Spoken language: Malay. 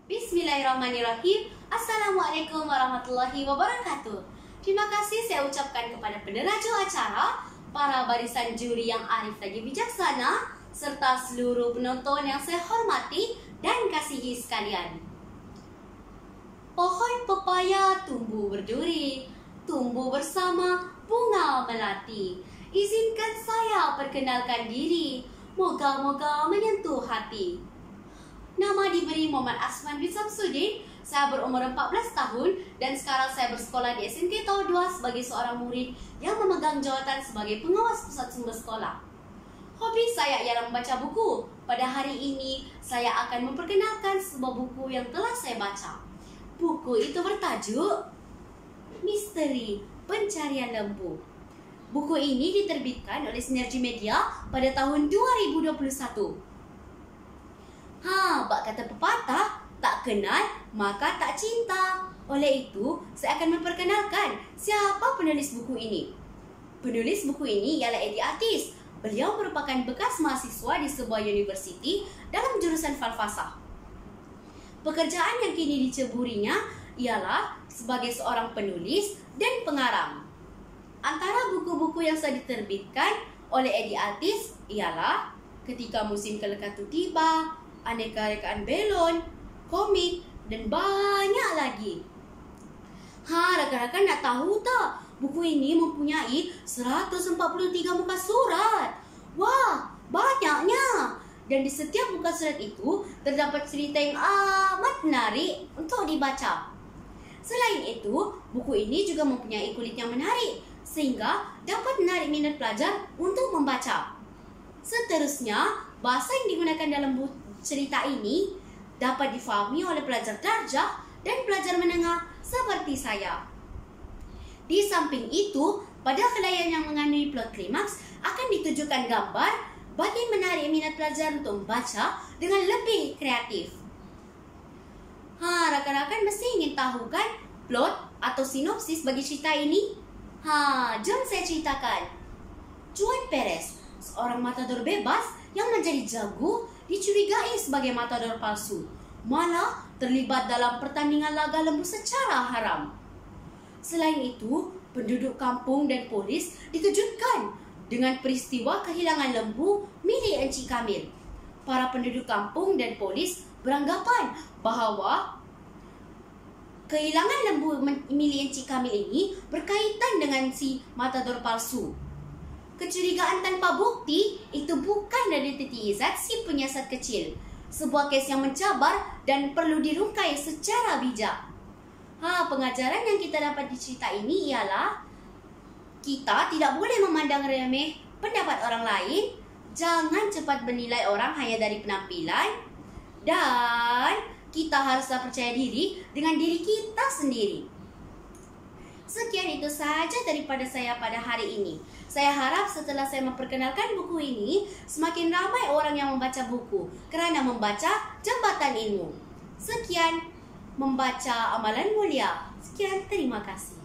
Bismillahirrahmanirrahim. Assalamualaikum warahmatullahi wabarakatuh. Terima kasih saya ucapkan kepada peneraju acara, para barisan juri yang arif lagi bijaksana, serta seluruh penonton yang saya hormati dan kasihi sekalian. Pohon pepaya tumbuh berduri, tumbuh bersama bunga melati. Izinkan saya perkenalkan diri, moga-moga menyentuh hati. Nama diberi Muhammad Asman bin Samsudin. Saya berumur 14 tahun dan sekarang saya bersekolah di SMK Tahun 2 sebagai seorang murid yang memegang jawatan sebagai pengawas pusat sumber sekolah. Hobi saya ialah membaca buku. Pada hari ini, saya akan memperkenalkan sebuah buku yang telah saya baca. Buku itu bertajuk Misteri Pencarian Lembu. Buku ini diterbitkan oleh Sinergi Media pada tahun 2021. Bak kata pepatah, tak kenal maka tak cinta. Oleh itu, saya akan memperkenalkan siapa penulis buku ini. Penulis buku ini ialah Eddie Artis. Beliau merupakan bekas mahasiswa di sebuah universiti dalam jurusan falsafah. Pekerjaan yang kini diceburinya ialah sebagai seorang penulis dan pengarang. Antara buku-buku yang sudah diterbitkan oleh Eddie Artis ialah Ketika Musim Kelekatu Tiba, Aneka Rekaan Belon, komik, dan banyak lagi. Rakan-rakan nak tahu tak? Buku ini mempunyai 143 muka surat. Wah, banyaknya. Dan di setiap muka surat itu terdapat cerita yang amat menarik untuk dibaca. Selain itu, buku ini juga mempunyai kulit yang menarik sehingga dapat menarik minat pelajar untuk membaca. Seterusnya, bahasa yang digunakan dalam cerita ini dapat difahami oleh pelajar darjah dan pelajar menengah seperti saya. Di samping itu, pada helaian yang mengandungi plot klimaks akan ditujukan gambar bagi menarik minat pelajar untuk membaca dengan lebih kreatif. Rakan-rakan mesti ingin tahu kan plot atau sinopsis bagi cerita ini? Jom saya ceritakan. Juan Perez, seorang matador bebas yang menjadi jago, dicurigai sebagai matador palsu, malah terlibat dalam pertandingan laga lembu secara haram. Selain itu, penduduk kampung dan polis dikejutkan dengan peristiwa kehilangan lembu milik Encik Kamil. Para penduduk kampung dan polis beranggapan bahawa kehilangan lembu milik Encik Kamil ini berkaitan dengan si matador palsu. Kecurigaan tanpa bukti itu bukan dari Titi Izzat, si penyiasat kecil. Sebuah kes yang mencabar dan perlu dirungkai secara bijak. Pengajaran yang kita dapat di cerita ini ialah kita tidak boleh memandang remeh pendapat orang lain, jangan cepat menilai orang hanya dari penampilan, dan kita haruslah percaya diri dengan diri kita sendiri. Sekian itu sahaja daripada saya pada hari ini. Saya harap setelah saya memperkenalkan buku ini, semakin ramai orang yang membaca buku kerana membaca jembatan ilmu. Sekian, membaca amalan mulia. Sekian, terima kasih.